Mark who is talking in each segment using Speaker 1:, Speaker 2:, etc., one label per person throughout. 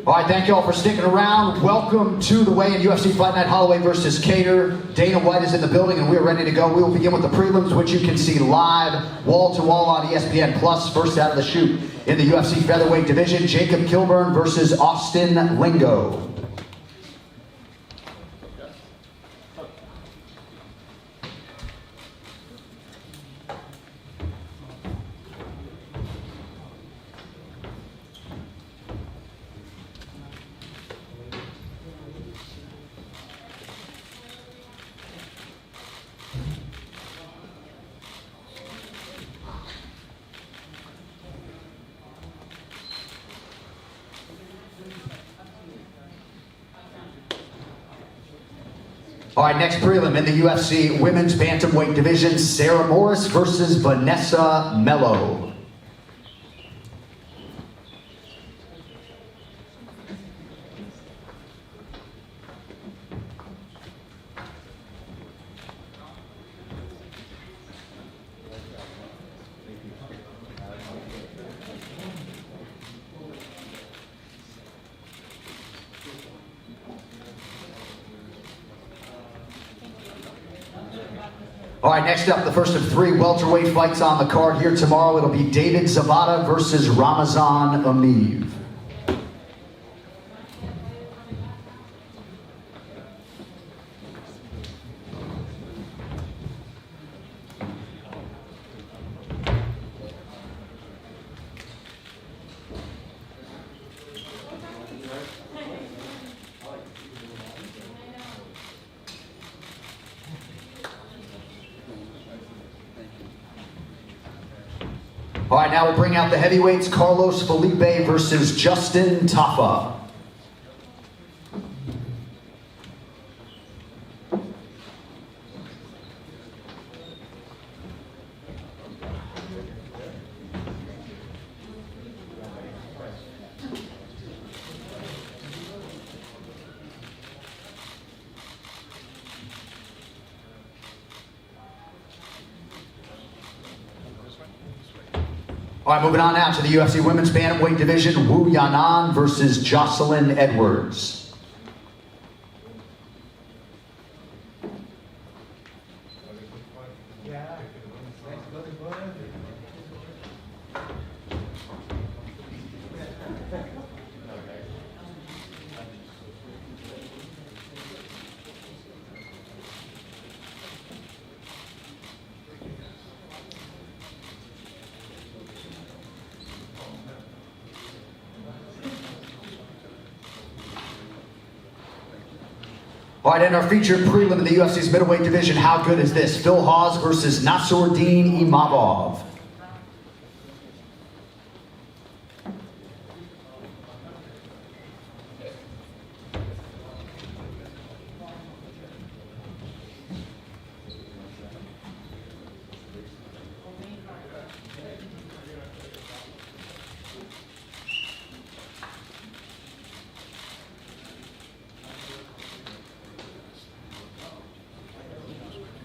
Speaker 1: All right, thank you all for sticking around. Welcome to the weigh-in UFC Fight Night Holloway versus Kattar. Dana White is in the building and we're ready to go. We will begin with the prelims, which you can see live, wall-to-wall on ESPN+. First out of the chute in the UFC featherweight division, Jacob Kilburn versus Austin Lingo. All right, next prelim in the UFC women's bantamweight division, Sarah Morris versus Vanessa Mello. All right, next up, the first of three welterweight fights on the card here tomorrow. It'll be David Zavada versus Ramazan Ameev. All right, now we'll bring out the heavyweights, Carlos Felipe versus Justin Tafa. All right, moving on now to the UFC women's bantamweight division, Wu Yanan versus Jocelyn Edwards. All right, and our featured prelim in the UFC's middleweight division, how good is this? Phil Hawes versus Nassourdine Imavov.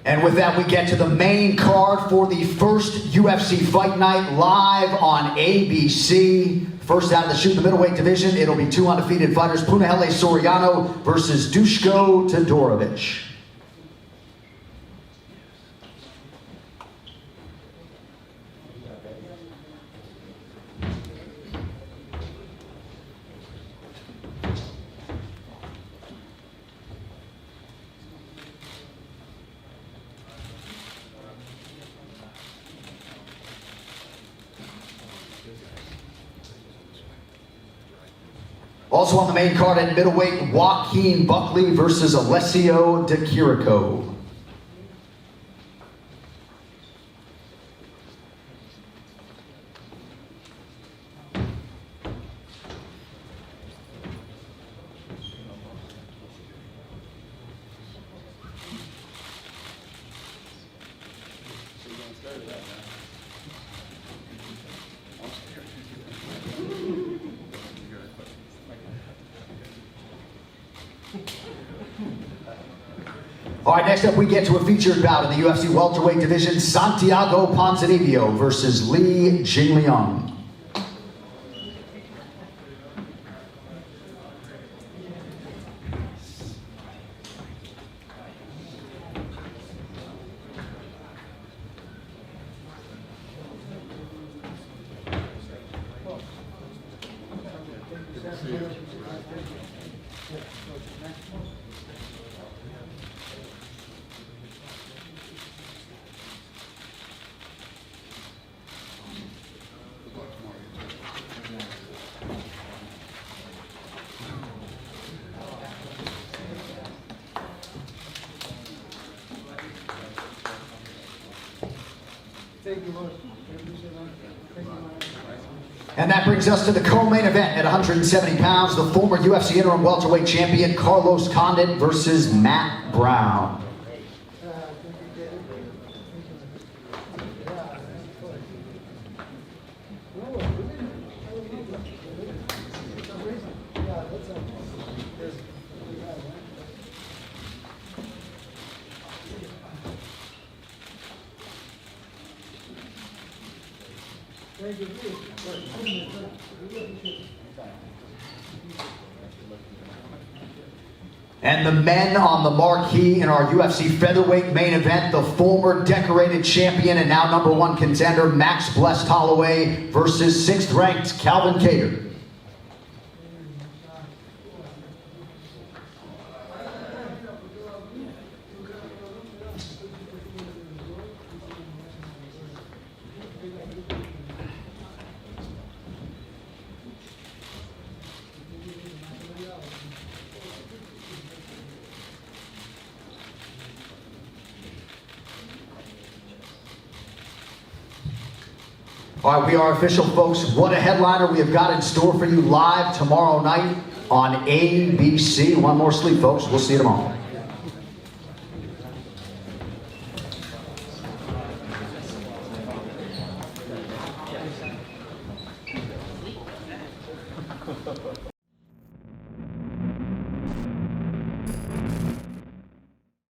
Speaker 1: And with that, we get to the main card for the first UFC Fight Night live on ABC. First out of the chute in the middleweight division, it'll be two undefeated fighters, Punahele Soriano versus Dushko Todorovic. Also on the main card at middleweight, Joaquin Buckley versus Alessio Di Chirico. All right, next up we get to a featured bout in the UFC welterweight division, Santiago Ponzinibbio versus Li Jingliang. And that brings us to the co-main event at 170 pounds, the former UFC interim welterweight champion Carlos Condit versus Matt Brown. And the men on the marquee in our UFC featherweight main event, the former decorated champion and now #1 contender Max Blessed Holloway versus 6th ranked Calvin Kattar. All right, we are official, folks. What a headliner we have got in store for you live tomorrow night on ABC. One more sleep, folks. We'll see you tomorrow.